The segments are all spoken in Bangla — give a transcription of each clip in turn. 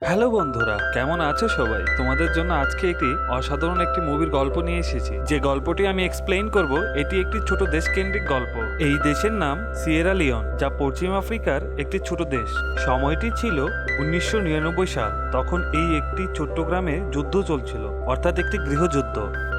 হ্যালো বন্ধুরা, কেমন আছো সবাই? তোমাদের জন্য আজকে অসাধারণ একটি মুভির গল্প নিয়ে এসেছি। যে গল্পটি আমি এক্সপ্লেইন করব, এটি একটি ছোট দেশকেন্দ্রিক গল্প। এই দেশের নাম সিয়েরা লিওন, যা পশ্চিম আফ্রিকার একটি ছোট দেশ। সময়টি ছিল 1999 সাল। তখন এই একটি ছোট্ট গ্রামে যুদ্ধ চলছিল, অর্থাৎ একটি গৃহযুদ্ধ।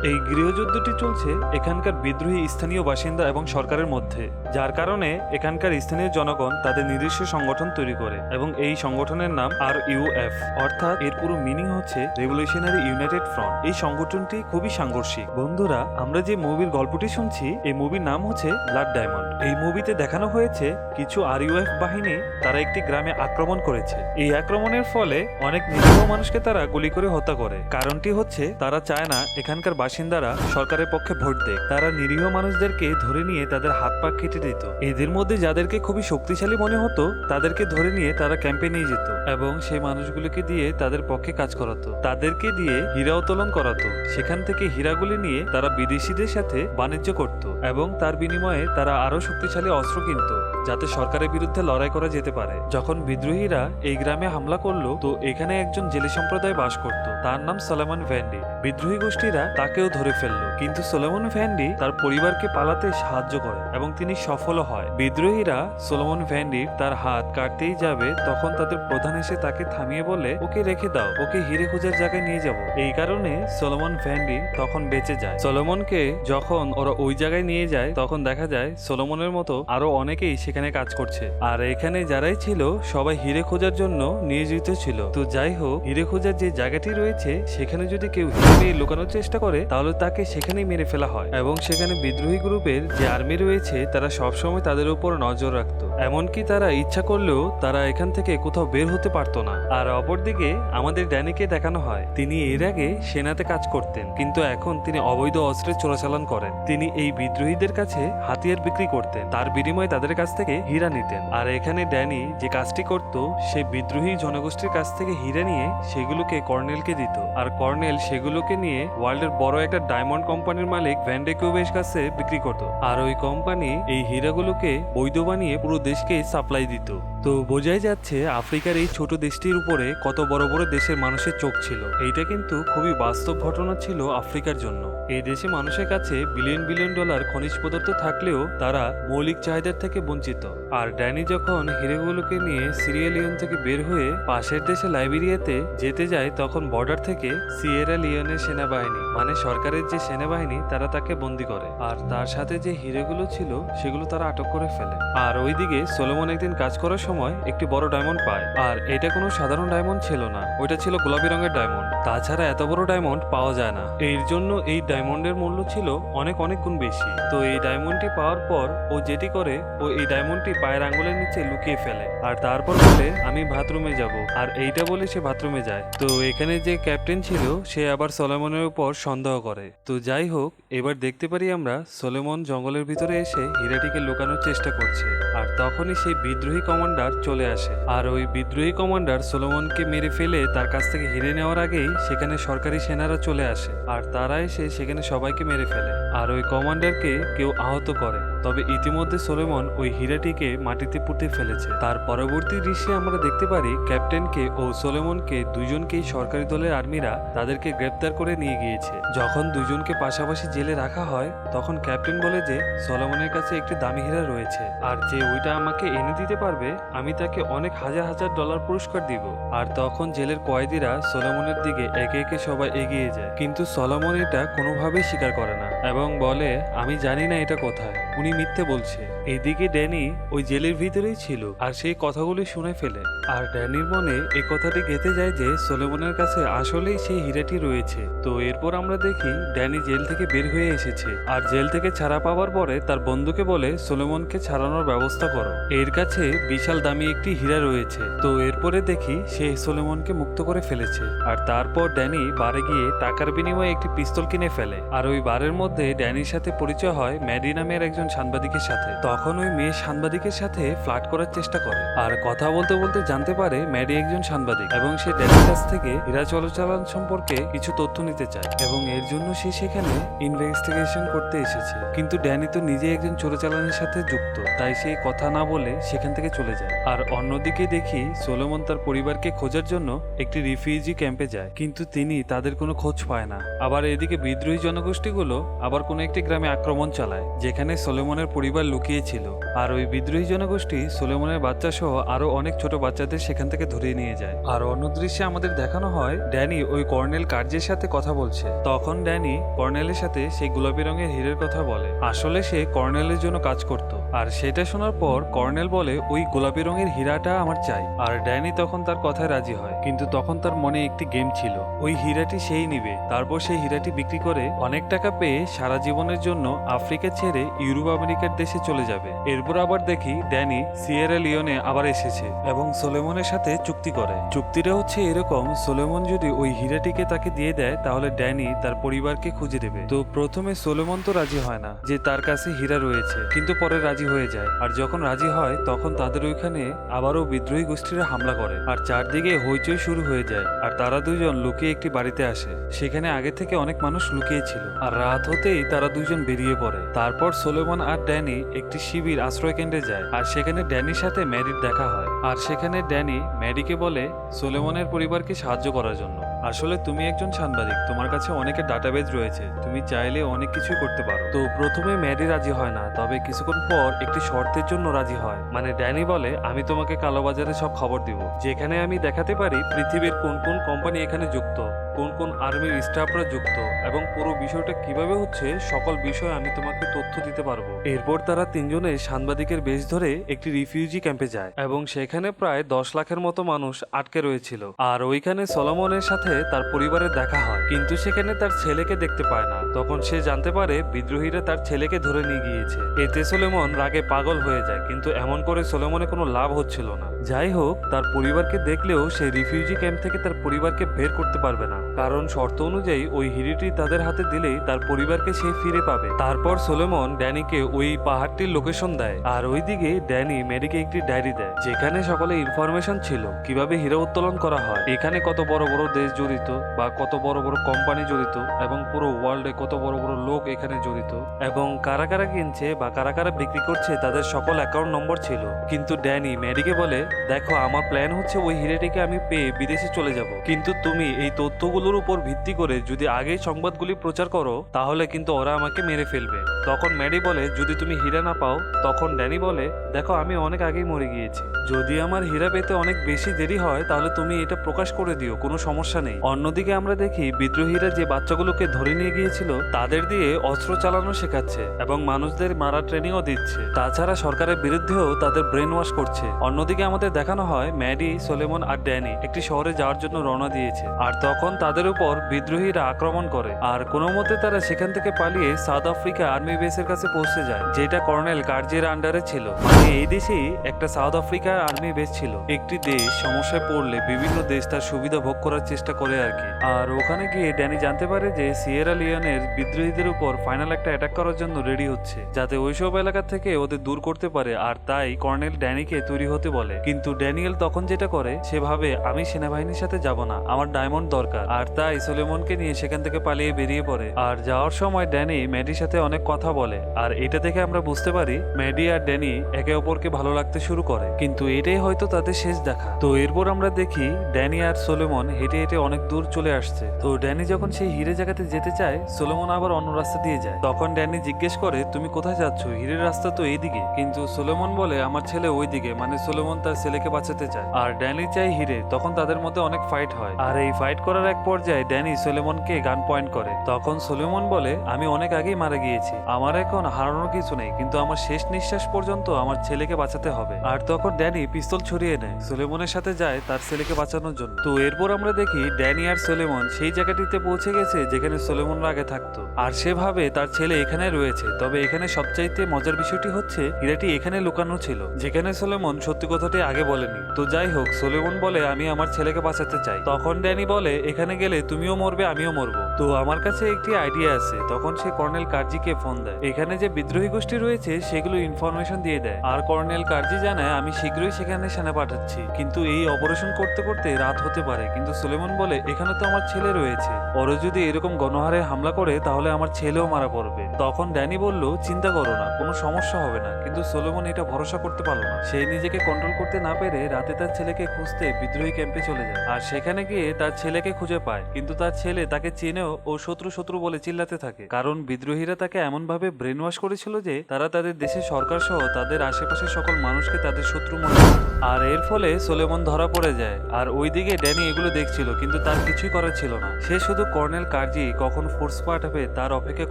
এই গৃহযুদ্ধটি চলছে এখানকার বিদ্রোহী স্থানীয় বাসিন্দা এবং সরকারের মধ্যে, যার কারণে এখানকার স্থানীয় জনগণ তাদের নিজস্ব সংগঠন তৈরি করে এবং এই সংগঠনের নাম RUF, অর্থাৎ এর পুরো মিনিং হচ্ছে রেভলিউশনারি ইউনাইটেড ফ্রন্ট। এই সংগঠনটি খুবই সাংঘর্ষিক। বন্ধুরা, আমরা যে মুভির গল্পটি শুনছি, এই মুভির নাম হচ্ছে ব্লাড ডায়মন্ড। এই মুভিতে দেখানো হয়েছে কিছু RUF বাহিনী তারা একটি গ্রামে আক্রমণ করেছে। এই আক্রমণের ফলে অনেক নিরীহ মানুষকে তারা গুলি করে হত্যা করে। কারণটি হচ্ছে তারা চায় না এখানকার বাসিন্দারা সরকারের পক্ষে ভোট দেয়। তারা নিরীহ মানুষদেরকে ধরে নিয়ে তাদের হাত পা কেটে দিত। এদের মধ্যে যাদেরকে খুবই শক্তিশালী মনে হতো তাদেরকে ধরে নিয়ে তারা ক্যাম্পে নিয়ে যেত এবং সেই মানুষগুলোকে দিয়ে তাদের পক্ষে কাজ করাতো। তাদেরকে দিয়ে হীরা উত্তোলন করাতো। সেখান থেকে হীরাগুলি নিয়ে তারা বিদেশিদের সাথে বাণিজ্য করত এবং তার বিনিময়ে তারা আরো শক্তিশালী অস্ত্র কিনত, যাতে সরকারের বিরুদ্ধে লড়াই করা যেতে পারে। যখন বিদ্রোহীরা এই গ্রামে হামলা করলো, তো এখানে একজন জেলে সম্প্রদায় বাস করত, তার নাম সলোমন ভ্যান্ডি। বিদ্রোহী গোষ্ঠীরা তাকেও ধরে ফেললো, কিন্তু সলোমন ভ্যান্ডি তার পরিবারকে পালাতে সাহায্য করে এবং তিনি সফল হয়। বিদ্রোহীরা সলোমন ভ্যান্ডি তার হাত কাটতেই যাবে, তখন তাদের প্রধান এসে তাকে থামিয়ে বলে, ওকে রেখে দাও, ওকে হিরে খোঁজার জায়গায় নিয়ে যাব। এই কারণে সলোমন ভ্যান্ডি তখন বেঁচে যায়। সলোমনকে যখন ওরা ওই জায়গায় নিয়ে যায়, তখন দেখা যায় সলোমনের মতো আরো অনেকেই সেখানে কাজ করছে। আর এখানে যারাই ছিল সবাই হিরে খোঁজার জন্য নিয়োজিত ছিল। তো যাই হোক, হিরে খোঁজার যে জায়গাটি রয়েছে, সেখানে যদি কেউ হিরে নিয়ে লুকানোর চেষ্টা করে, তাহলে তাকে সেখানেই মেরে ফেলা হয়। এবং সেখানে বিদ্রোহী গ্রুপের যে আর্মি রয়েছে, তারা সবসময় তাদের উপর নজর রাখতো। এমনকি তারা ইচ্ছা করলেও তারা এখান থেকে কোথাও বের হতে পারতো না। আর অপরদিকে আমাদের ড্যানিকে দেখানো হয়, তিনি এর আগে সেনাতে কাজ করতেন, কিন্তু এখন তিনি অবৈধ অস্ত্রের চোরাচালান করেন। তিনি এই বিদ্রোহীদের কাছে হাতিয়ার বিক্রি করতেন, তার বিনিময়ে তাদের কাছ থেকে হীরা নিতেন। আর এখানে ড্যানি যে কাজটি করত, সে বিদ্রোহী জনগোষ্ঠীর কাছ থেকে হীরা নিয়ে সেগুলোকে কর্নেলকে দিত, আর কর্নেল সেগুলোকে নিয়ে ওয়ার্ল্ডের বড় একটা ডায়মন্ড কোম্পানির মালিক ভ্যান্ডেকুবের কাছে বিক্রি করত। আর ওই কোম্পানি এই হীরাগুলোকে বৈধ বানিয়ে পুরো দেশকে সাপ্লাই দিত। তো বোঝাই যাচ্ছে আফ্রিকার এই ছোট দেশটির উপরে কত বড় বড় দেশের মানুষের চোখ ছিল। এইটা কিন্তু খুবই বাস্তব ঘটনা ছিল আফ্রিকার জন্য। এই দেশে মানুষের কাছে বিলিয়ন বিলিয়ন ডলার খনিজ পদার্থ থাকলেও তারা মৌলিক চাহিদার থেকে বঞ্চিত। আর ড্যানি যখন হিরেগুলোকে নিয়ে সিরিয়া লিওন থেকে বের হয়ে পাশের দেশে লাইবেরিয়াতে যেতে যায়, তখন বর্ডার থেকে সিয়েরা লিওনের সেনাবাহিনী, মানে সরকারের যে সেনাবাহিনী, তারা তাকে বন্দি করে। আর তার সাথে যে হিরেগুলো ছিল সেগুলো তারা আটক করে ফেলে। আর ওইদিকে সলোমন একদিন কাজ করার সময় একটি বড় ডায়মন্ড পায়। আর এটা কোনো সাধারণ ডায়মন্ড ছিল না, ওইটা ছিল গোলাপি রঙের ডায়মন্ড। তাছাড়া এত বড় ডায়মন্ড পাওয়া যায় না, এর জন্য এই ডায়মন্ডের মূল্য ছিল অনেক অনেক গুণ বেশি। তো এই ডায়মন্ডটি পাওয়ার পর ও যেটি করে, ও এই ডায়মন্ডটি পায়ের আঙ্গুলের নিচে লুকিয়ে ফেলে, আর তারপর বলে, আমি বাথরুমে যাব। আর এইটা বলে সে বাথরুমে যায়। তো এখানে যে ক্যাপ্টেন ছিল, সে আবার সলোমনের উপর সন্দেহ করে। তো যাই হোক, এবার দেখতে পারি আমরা সলোমন জঙ্গলের ভিতরে এসে হীরাটিকে লুকানোর চেষ্টা করছে। আর তখনই সেই বিদ্রোহী কমান্ডার চলে আসে। আর ওই বিদ্রোহী কমান্ডার সলোমনকে মেরে ফেলে তার কাছ থেকে হিরে নেওয়ার আগেই সেখানে সরকারি সেনারা চলে আসে, আর তারা এসে সেখানে সবাইকে মেরে ফেলে। আর ওই কমান্ডারকে কেউ আহত করে। তবে ইতিমধ্যে সলোমন ওই হীরাটিকে মাটিতে পুঁতে ফেলেছে। তার পরবর্তী দৃশ্যে আমরা দেখতে পারি ক্যাপ্টেনকে ও সলোমনকে দুজনকেই সরকারি দলের আর্মিরা তাদেরকে গ্রেপ্তার করে নিয়ে গিয়েছে। যখন দুজনকে পাশাপাশি জেলে রাখা হয়, তখন ক্যাপ্টেন বলে যে সলোমনের কাছে একটি দামি হীরা রয়েছে, আর যে ওইটা আমাকে এনে দিতে পারবে, আমি তাকে অনেক হাজার হাজার ডলার পুরস্কার দিব। আর তখন জেলের কয়েদিরা সলোমনের দিকে একে একে সবাই এগিয়ে যায়, কিন্তু সলোমন এটা কোনোভাবেই স্বীকার করে না এবং বলে, আমি জানি না এটা কোথায়, উনি মিথ্যে বলছে। এদিকে ড্যানি ওই জেলের ভিতরেই ছিল, আর সেই কথাগুলি শুনে ফেলে। আর ড্যানির মনে এই কথাটি গেঁথে যায় যে সলোমনের কাছে আসলেই সেই হীরাটি রয়েছে। তো এরপর আমরা দেখি ড্যানি জেল থেকে বের হয়ে এসেছে, আর জেল থেকে ছাড়া পাওয়ার পরে তার বন্ধুকে বলে, সলোমনকে ছাড়ানোর ব্যবস্থা করো, এর কাছে বিশাল দামি একটি হীরা রয়েছে। তো এরপরে দেখি সে সলোমনকে মুক্ত করে ফেলেছে। আর তারপর ড্যানি বারে গিয়ে টাকার বিনিময়ে একটি পিস্তল কিনে ফেলে। আর ওই বারের মধ্যে ড্যানির সাথে পরিচয় হয় ম্যাডি নামের একজন সাংবাদিকের সাথে। তখন ওই মেয়ে সাংবাদিকের সাথে ফ্লার্ট করার চেষ্টা করে আর কথা বলতে বলতে জানতে পারে ম্যাডি একজন সাংবাদিক এবং সে ড্যানির কাছ থেকে হীরা চোরাচালান সম্পর্কে কিছু তথ্য নিতে চায় এবং এর জন্য সে সেখানে ইনভেস্টিগেশন করতে এসেছে। কিন্তু ড্যানি তো নিজে একজন চোরাচালানের সাথে যুক্ত, তাই সে কথা না বলে সেখান থেকে চলে যায়। আর অন্যদিকে দেখি সোলোমন তার পরিবারকে খোঁজার জন্য একটি রিফিউজি ক্যাম্পে যায়, কিন্তু তিনি তাদের কোনো খোঁজ পায় না। আবার এদিকে বিদ্রোহী জনগোষ্ঠীগুলো আবার কোনো একটি গ্রামে আক্রমণ চালায় যেখানে সোলোমনের পরিবার লুকিয়ে ছিল। আর ওই বিদ্রোহী জনগোষ্ঠী সোলোমনের বাচ্চা সহ আরো অনেক ছোট বাচ্চাদের সেখান থেকে ধরিয়ে নিয়ে যায়। আর অন্য দৃশ্যে আমাদের দেখানো হয় ড্যানি ওই কর্নেল কার্জের সাথে কথা বলছে। তখন ড্যানি কর্নেলের সাথে সেই গোলাপি রঙের হীরের কথা বলে। আসলে সে কর্নেলের জন্য কাজ করত। আর সেটা শোনার পর কর্নেল বলে ওই গোলাপি রঙের হীরাটা আমার চাই। আর ড্যানি তখন তার কথায় রাজি হয়, কিন্তু তখন তার মনে একটি গেম ছিল, ওই হীরাটি সেই নিবে, তারপর সেই হীরাটি বিক্রি করে অনেক টাকা পেয়ে সারা জীবনের জন্য আফ্রিকা ছেড়ে ইউরোপ আমেরিকার দেশে চলে যাবে। এরপর আবার দেখি ড্যানি সিয়েরা লিওনে আবার এসেছে এবং সোলোমনের সাথে চুক্তি করে। চুক্তিটা হচ্ছে এরকম, সোলোমন যদি ওই হীরাটিকে তাকে দিয়ে দেয় তাহলে ড্যানি তার পরিবারকে খুঁজে দেবে। তো প্রথমে সোলোমন তো রাজি হয় না যে তার কাছে হীরা রয়েছে, কিন্তু পরে রাজি হয়ে যায়। আর যখন রাজি হয় তখন তাদের ওইখানে আবারও বিদ্রোহী গোষ্ঠীরা হামলা করে আর চারদিকে হইচই শুরু হয়ে যায়। আর তারা দুজন লুকিয়ে একটি বাড়িতে আসে, সেখানে আগে থেকে অনেক মানুষ লুকিয়ে ছিল। আর রাত হতেই তারা দুজন বেরিয়ে পড়ে। তারপর সোলোমন আর ড্যানি একটি শিবির আশ্রয় কেন্দ্রে যায় আর সেখানে ড্যানির সাথে ম্যারির দেখা হয়। আর সেখানে ড্যানি ম্যারিকে বলে সোলোমনের পরিবারকে সাহায্য করার জন্য। আসলে তুমি একজন সাংবাদিক, তোমার কাছে অনেকের ডাটাবেজ রয়েছে, তুমি চাইলে অনেক কিছুই করতে পারো। তো প্রথমে ম্যারি রাজি হয় না, তবে কিছুক্ষণ পর একটি শর্তের জন্য রাজি হয়। মানে ড্যানি বলে আমি তোমাকে কালোবাজারে সব খবর দিব, যেখানে আমি দেখাতে পারি পৃথিবীর কোন কোন কোম্পানি এখানে যুক্ত, কোন কোন আর্মির স্টাফরা যুক্ত এবং পুরো বিষয়টা কিভাবে হচ্ছে সকল বিষয়ে আমি তোমাকে তথ্য দিতে পারবো। এরপর তারা তিনজনে সাংবাদিকের বেশ ধরে একটি রিফিউজি ক্যাম্পে যায় এবং সেখানে প্রায় 10 লাখের মতো মানুষ আটকে রয়েছিল। আর ওইখানে সলোমনের সাথে তার পরিবারের দেখা হয়, কিন্তু সেখানে তার ছেলেকে দেখতে পায় না। তখন সে জানতে পারে বিদ্রোহীরা তার ছেলেকে ধরে নিয়ে গিয়েছে। এতে সোলোমন রাগে পাগল হয়ে যায়, কিন্তু এমন করে সোলোমনের কোনো লাভ হচ্ছিল না। যাই হোক, তার পরিবারকে দেখলেও সে রিফিউজি ক্যাম্প থেকে তার পরিবারকে বের করতে পারবে না, কারণ শর্ত অনুযায়ী ওই হিরিটি তাদের হাতে দিলেই তার পরিবারকে সে ফিরে পাবে। তারপর সোলোমন ড্যানিকে ওই পাহাড়টির লোকেশন দেয় আর ওইদিকে ড্যানি ম্যারিকে একটি ডায়েরি দেয়, যেখানে সকলে ইনফরমেশন ছিল কিভাবে হীরা উত্তোলন করা হয়, এখানে কত বড় বড় দেশ জড়িত বা কত বড় বড় কোম্পানি জড়িত এবং পুরো ওয়ার্ল্ডে কত বড় বড় লোক এখানে জড়িত এবং কারা কারা কিনছে বা কারা কারা বিক্রি করছে তাদের সকল অ্যাকাউন্ট নম্বর ছিল। কিন্তু ড্যানি ম্যারিকে বলে দেখো, আমার প্ল্যান হচ্ছে ওই হিরেটিকে আমি পেয়ে বিদেশে চলে যাব, কিন্তু তুমি এই তথ্যগুলোর উপর ভিত্তি করে যদি আগেই সংবাদগুলি প্রচার করো তাহলে কিন্তু ওরা আমাকে মেরে ফেলবে। তখন ম্যারি বলে যদি তুমি হীরা না পাও, তখন ড্যানি বলে দেখো আমি অনেক আগেই মরে গিয়েছি, যদি আমার হীরা পেতে অনেক বেশি দেরি হয় তাহলে তুমি এটা প্রকাশ করে দিও, কোনো সমস্যা নেই। অন্যদিকে আমরা দেখি বিদ্রোহীরা যে বাচ্চাগুলোকে ধরে নিয়ে গিয়েছিল তাদের দিয়ে অস্ত্র চালানো শেখাচ্ছে এবং মানুষদের মারা ট্রেনিংও দিচ্ছে। তাছাড়া সরকারের বিরুদ্ধেও তাদের ব্রেন ওয়াশ করছে। অন্যদিকে আমাদের দেখানো হয় ম্যাডি, সোলোমন আর ড্যানি একটি শহরে যাওয়ার জন্য রওনা দিয়েছে আর তখন তাদের উপর বিদ্রোহীরা আক্রমণ করে আর কোনো মতে তারা সেখান থেকে পালিয়ে সাউথ আফ্রিকা আর্মি বেসের কাছে পৌঁছে যায়, যেটা কর্নেল কার্জের আন্ডারে ছিল। মানে এই দেশেই একটা সাউথ আফ্রিকার আর্মি বেস ছিল। একটি দেশ সমস্যায় পড়লে বিভিন্ন দেশ তার সুবিধা ভোগ করার চেষ্টা করে আর কি। আর ওখানে গিয়ে ড্যানি জানতে পারে যে সিয়েরা লিওনের বিদ্রোহীদের উপর ফাইনাল একটা অ্যাটাক করার জন্য রেডি হচ্ছে, যাতে ওইসব এলাকা থেকে ওদের দূর করতে পারে। আর তাই কর্নেল ড্যানিকে তৈরি হতে বলে, কিন্তু ড্যানিয়েল তখন যেটা করে সেভাবে আমি সেনাবাহিনীর সাথে যাব না, আমার ডায়মন্ড দরকার। আর তাই সোলোমনকে নিয়ে সেখান থেকে পালিয়ে বেরিয়ে পড়ে। আর যাওয়ার সময় ড্যানি ম্যাডির সাথে অনেক কথা বলে আর এটা দেখে আমরা বুঝতে পারি ম্যাডি আর ড্যানি একে অপরকে ভালো লাগতে শুরু করে, কিন্তু এটাই হয়তো তাদের শেষ দেখা। তো এরপর আমরা দেখি ড্যানি আর সোলোমন হেঁটে হেঁটে অনেক দূর চলে আসছে। তো ড্যানি যখন সেই হিরে জায়গাতে যেতে চায়, সোলোমন আবার অন্য রাস্তা দিয়ে যায়। তখন ড্যানি জিজ্ঞেস করে তুমি কোথায় যাচ্ছ, হিরের রাস্তা তো এইদিকে। কিন্তু সোলোমন বলে আমার ছেলে ওইদিকে, মানে সোলোমন তার ছেলেকে বাঁচাতে চায় আর ড্যানি চাই হিরে। তখন তাদের মধ্যে অনেক ফাইট হয় আর এই ফাইট করার এক পর্যায়ে ড্যানি সোলোমনকে গান পয়েন্ট করে। তখন সোলোমন বলে আমি অনেক আগেই মারা গিয়েছি, আমার এখন হারানোর কিছু নেই, কিন্তু আমার শেষ নিঃশ্বাস পর্যন্ত আমার ছেলেকে বাঁচাতে হবে। আর তখন ড্যানি পিস্তল ছড়িয়ে নেয়, সোলোমনের সাথে যায় তার ছেলেকে বাঁচানোর জন্য। তো এরপর আমরা দেখি ড্যানি আর সোলেমন সেই জায়গাটিতে পৌঁছে গেছে যেখানে সোলেমনরা আগে থাকতো। আর সে ভাবে তার ছেলে এখানে রয়েছে। তবে এখানে সবচাইতে মজার বিষয়টি হচ্ছে হীরাটি এখানে লুকানো ছিল, যেখানে সোলেমন সত্যি কথাটি আগে বলেনি। তো যাই হোক, সোলেমন বলে আমি আমার ছেলেকে বাঁচাতে চাই। তখন ড্যানি বলে এখানে গেলে তুমিও মরবে আমিও মরবো। তো আমার কাছে একটি আইডিয়া আছে। তখন সে কর্নেল কার্জিকে ফোন দেয়। এখানে যে বিদ্রোহী গোষ্ঠী রয়েছে সেগুলো ইনফরমেশন দিয়ে দেয়। আর কর্নেল কার্জি জানায় আমি শীঘ্রই সেখানে সেনা পাঠাচ্ছি, কিন্তু এই অপারেশন করতে করতে রাত হতে পারে। কিন্তু সোলেমন বলে এখানে তো আমার ছেলে রয়েছে, ওরা যদি এরকম গণহারে হামলা করে তাহলে আমার ছেলেও মারা পড়বে। তখন ড্যানি বলল চিন্তা করো না, কোনো সমস্যা হবে না। কিন্তু সোলেমন এটা ভরসা করতে পারলো না। সে নিজেকে কন্ট্রোল করতে না পেরে রাতে তার ছেলেকে খুঁজতে বিদ্রোহী ক্যাম্পে চলে যায়। আর সেখানে গিয়ে তার ছেলেকে খুঁজে পায়, কিন্তু তার ছেলে তাকে চেনেও ও শত্রু শত্রু বলে চিল্লাতে থাকে। কারণ বিদ্রোহীরা তাকে এমন ভাবে ব্রেন ওয়াশ করেছিল যে তারা তাদের দেশের সরকার সহ তাদের আশেপাশের সকল মানুষকে তাদের শত্রু মনে করত। আর এর ফলে সোলেমন ধরা পড়ে যায়। আর ওইদিকে ড্যানি এগুলো দেখছিল, কিন্তু তার কিছুই করার ছিল না। সে শুধু কর্নেল কার্জি কখন ফোর্স পাঠাবে তার অপেক্ষা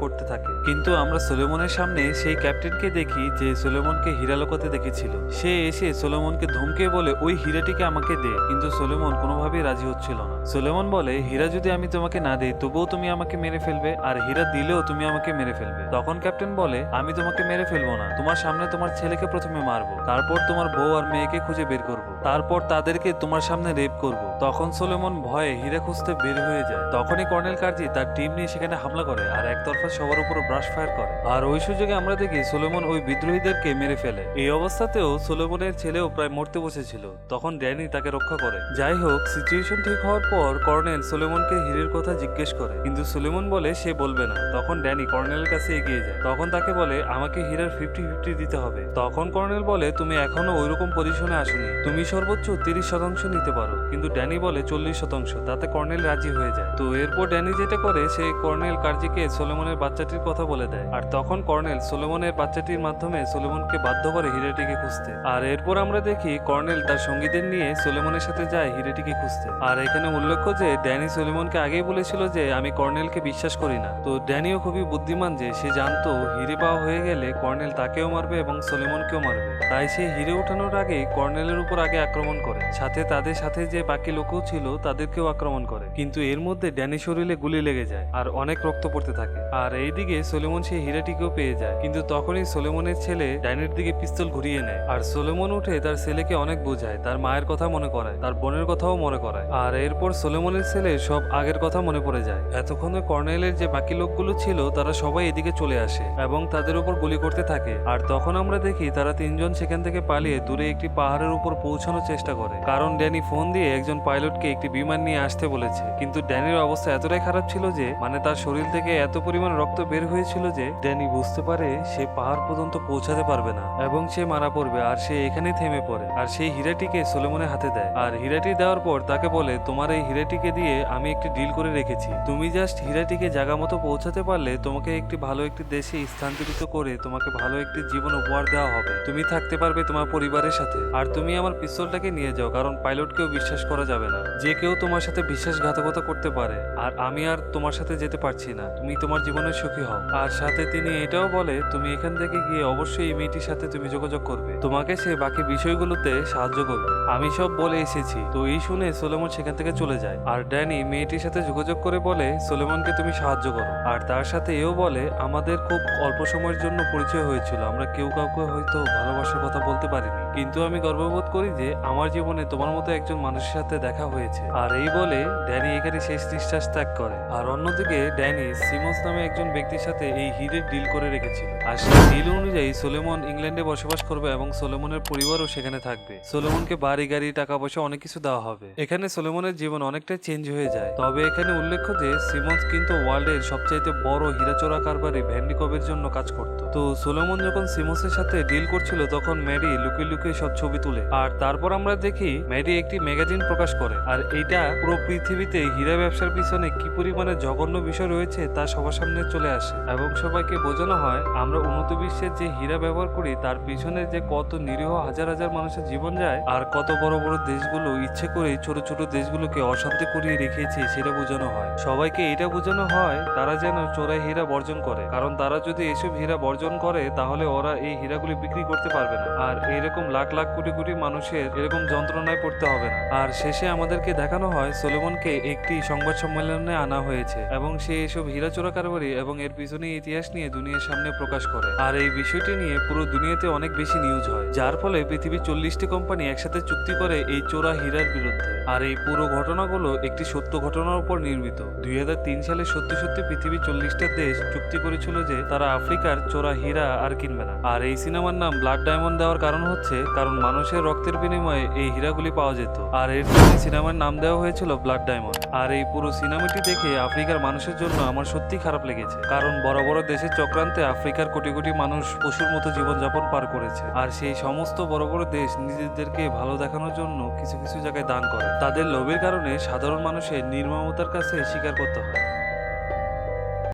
করতে থাকে। কিন্তু আমরা সোলেমনের সামনে সেই ক্যাপ্টেনকে দেখি যে সোলেমনকে হীরা লুকাতে দেখেছিল। সে এসে সোলেমনকে ধমকে বলে ওই হীরাটিকে আমাকে দে, কিন্তু সোলেমন কোনোভাবেই রাজি হচ্ছিল না। সোলেমন বলে হীরা যদি আমি তোমাকে না দেই তবুও তুমি আমাকে মেরে ফেলবে, আর হীরা দিলেও তুমি আমাকে মেরে ফেলবে। তখন ক্যাপ্টেন বলে আমি তোমাকে মেরে ফেলবো না, তোমার সামনে তোমার ছেলেকে প্রথমে মারবো, তারপর তোমার বউ আর মেয়েকে খুঁজে বের করবো, তারপর তাদেরকে তোমার সামনে রেপ করব। তখন সোলেমন ভয়ে হীরা খুঁজতে বের হয়ে যায়। তখনই কর্নেল কার্জি তার টিম নিয়ে সেখানে হামলা করে আর একতরফা সবার উপর ব্রাশ ফায়ার করে। আর ওই সুযোগে আমরা দেখি সোলেমন ওই বিদ্রোহীদেরকে মেরে ফেলে। এই অবস্থাতেও সোলেমনের ছেলেও প্রায় মরতে বসেছিল। তখন ড্যানি তাকে রক্ষা করে। যাই হোক, সিচুয়েশন ঠিক হওয়ার পর কর্নেল সোলেমনকে হীরের কথা জিজ্ঞেস করে, কিন্তু সোলেমন বলে সে বলবে না। তখন ড্যানি কর্নেলের কাছে এগিয়ে যায়। তখন তাকে বলে আমাকে হীরার 50-50 দিতে হবে। তখন কর্নেল বলে তুমি এখনো ওইরকম পজিশনে আসোনি, তুমি সর্বোচ্চ 30% নিতে পারো। কিন্তু ড্যানি বলে 40%, তাতে কর্নেল রাজি হয়ে যায়। তো এরপর ড্যানি যেটা করে সে কর্নেল কার্জিকে সোলেমনের বাচ্চাটির কথা বলে দেয়। আর তখন কর্নেল সোলেমনের বাচ্চাটির মাধ্যমে সোলেমনকে বাধ্য করে হীরাটিকে খুঁজতে। আর এরপর আমরা দেখি কর্নেল তার সঙ্গীদের নিয়ে সোলেমনের সাথে যায় হীরাটিকে খুঁজতে। আর এখানে উল্লেখ্য যে ড্যানি সোলেমনকে আগেই বলেছিল যে আমি কর্নেলকে বিশ্বাস করি না। তো ড্যানিও খুবই বুদ্ধিমান যে সে জানতো হিরে পাওয়া হয়ে গেলে কর্নেল তাকেও মারবে এবং সোলেমনকেও মারবে। তাই সে হিরে উঠানোর আগে কর্নেলের উপর আগে আক্রমণ করে, সাথে তাদের সাথে যে বাকি লোকও ছিল তাদেরকেও আক্রমণ করে। কিন্তু এর মধ্যে ড্যানি শরীরে গুলি লেগে যায় আর অনেক রক্ত পড়তে থাকে। আর এইদিকে সোলেমন সেই হীরাটিকেও পেয়ে যায়। কিন্তু তখনই সোলেমনের ছেলে ড্যানির দিকে পিস্তল ঘুরিয়ে নেয়। আর সোলেমন উঠে তার ছেলেকে অনেক বোঝায়, তার মায়ের কথা মনে করায়, তার বোনের কথাও মনে করায়। আর এরপর সোলেমনের ছেলে সব আগের কথা মনে পড়ে যায়। এতক্ষণে কর্নেলের যে বাকি লোকগুলো ছিল তারা সবাই এদিকে চলে আসে এবং তাদের উপর গুলি করতে থাকে। আর তখন আমরা দেখি তারা তিনজন সেখান থেকে পালিয়ে দূরে একটি পাহাড়ের উপর পৌঁছানোর চেষ্টা করে, কারণ ড্যানি ফোন দিয়ে একজন পাইলটকে একটি বিমান নিয়ে আসতে বলেছে। কিন্তু ড্যানির অবস্থা এতটাই খারাপ ছিল যে তার শরীর থেকে এত পরিমাণ রক্ত বের হয়েছিল যে ড্যানি বুঝতে পারে সে পাহাড় পর্যন্ত পৌঁছাতে পারবে না এবং সে মারা পড়বে। আর সে এখানেই থেমে পড়ে আর সেই হীরাটিকে সোলেমনের হাতে দেয়। আর হীরাটি দেওয়ার পর তাকে বলে তোমার এই হীরাটিকে দিয়ে আমি একটি ডিল করে রেখেছি, তুমি জাস্ট হীরাটিকে জায়গা মতো পৌঁছাতে পারলে তোমাকে একটি ভালো একটি দেশে স্থানান্তরিত করে তোমাকে ভালো একটি জীবন উপহার দেওয়া হবে, তুমি থাকতে পারবে তোমার পরিবারের সাথে। আর তুমি আমার পিস্তলটাকে নিয়ে যাও, কারণ পাইলটকেও বিশ্বাস করা যাবে না, যে কেউ তোমার সাথে বিশ্বাসঘাতকতা করতে পারে। আর আমি আর তোমার সাথে যেতে পারছি না, তুমি তোমার জীবনে সুখী হও। আর সাথে তিনি এটাও বলে তুমি এখান থেকে গিয়ে অবশ্যই এই মেয়েটির সাথে তুমি যোগাযোগ করবে, তোমাকে সে বাকি বিষয়গুলোতে সাহায্য করবে, আমি সব বলে এসেছি। তো এই শুনে সোলেমন সেখান থেকে চলে যায়। আর ড্যানি মেয়েটির সাথে যোগাযোগ করে বলে সোলেমনকে তুমি সাহায্য করো। আর তার সাথে এও বলে আমাদের খুব অল্প সময়ের জন্য পরিচয় হয়েছিল, আমরা কেউ কাউকে হয়তো ভালোবাসার কথা বলতে পারিনি, কিন্তু আমি গর্ববোধ করি যে আমার জীবনে তোমার মতো একজন মানুষের সাথে দেখা হয়েছে। আর এই বলে ড্যানি এখানে শেষ নিঃশ্বাস ত্যাগ করে। আর অন্যদিকে ড্যানি সিমন্স নামে একজন ব্যক্তির সাথে এই হীরের ডিল করে রেখেছিল। আর সেই ডিল অনুযায়ী সোলেমন ইংল্যান্ডে বসবাস করবে এবং সোলেমনের পরিবারও সেখানে থাকবে। সোলেমনকে বাড়ি গাড়ি টাকা পয়সা অনেক কিছু দেওয়া হবে। এখানে সোলেমনের জীবন অনেকটা চেঞ্জ হয়ে যায়। তবে এখানে উল্লেখ্য যে সিমন্স কিন্তু ওয়ার্ল্ডের সবচাইতে বড় হীরাচোরা কারবারি ভ্যান্ডিকবের জন্য কাজ করত। তো সোলেমন যখন সিমন্সের সাথে ডিল করছিল তখন ম্যাডি লুকিয়ে লুকিয়ে সব ছবি তুলে। আর তারপর আমরা দেখি ম্যাডি একটি ম্যাগাজিন প্রকাশ করে। আর এইটা পুরো পৃথিবীতে হীরা ব্যবসার পিছনে কি পরিমাণে জঘন্য বিষয় রয়েছে তা সবার সামনে চলে আসে এবং সবাইকে বোঝানো হয় আমরা উন্নত বিশ্বের যে হীরা ব্যবহার করি তার পিছনে যে কত নিরীহ হাজার হাজার মানুষের জীবন যায় আর কত বড় বড় দেশগুলো ইচ্ছে করে ছোট ছোট দেশগুলোকে অশান্তি করিয়ে রেখেছে সেটা বোঝানো হয়। সবাইকে এটা বোঝানো হয় তারা যেন চোরাই হীরা বর্জন করে, কারণ তারা যদি এসব হীরা বর্জন করে তাহলে ওরা এই হীরাগুলি বিক্রি করতে পারবে না। আর এরকম লাখ লাখ কোটি কোটি মানুষের এরকম যন্ত্রণায় পড়তে হবে না। আর শেষে আমাদেরকে দেখানো হয় সলোমনকে একটি সংবাদ সম্মেলনে আনা হয়েছে এবং সে এসব হীরা চোরা কারবারি এবং এর পিছনে ইতিহাস নিয়ে দুনিয়ার সামনে প্রকাশ করে। আর এই বিষয়টি নিয়ে পুরো দুনিয়াতে অনেক বেশি নিউজ হয়, যার ফলে পৃথিবীর 40টি কোম্পানি একসাথে চুক্তি করে এই চোরা হীরার বিরুদ্ধে। আর এই পুরো ঘটনাগুলো একটি সত্য ঘটনার উপর নির্মিত। 2003 সালে সত্যি সত্যি পৃথিবীর 40টা দেশ চুক্তি করেছিল যে তারা আফ্রিকার চোরা হীরা আর কিনবে না। আর এই সিনেমার নাম ব্লাড ডায়মন্ড দেওয়ার কারণ হচ্ছে কারণ মানুষের রক্তের বিনিময়ে এই হীরাগুলি পাওয়া যেত, আর এর জন্য সিনেমার নাম দেওয়া হয়েছিল ব্লাড ডায়মন্ড। আর এই পুরো সিনেমাটি দেখে আফ্রিকার মানুষের জন্য আমার সত্যি খারাপ লেগেছে, কারণ বড় বড় দেশের চক্রান্তে আফ্রিকার কোটি কোটি মানুষ পশুর মতো জীবনযাপন পার করেছে। আর সেই সমস্ত বড় বড় দেশ নিজেদেরকে ভালো দেখানোর জন্য কিছু কিছু জায়গায় দান করে। তাদের লোভের কারণে সাধারণ মানুষের নির্মমতার কাছে স্বীকার করতে হয়।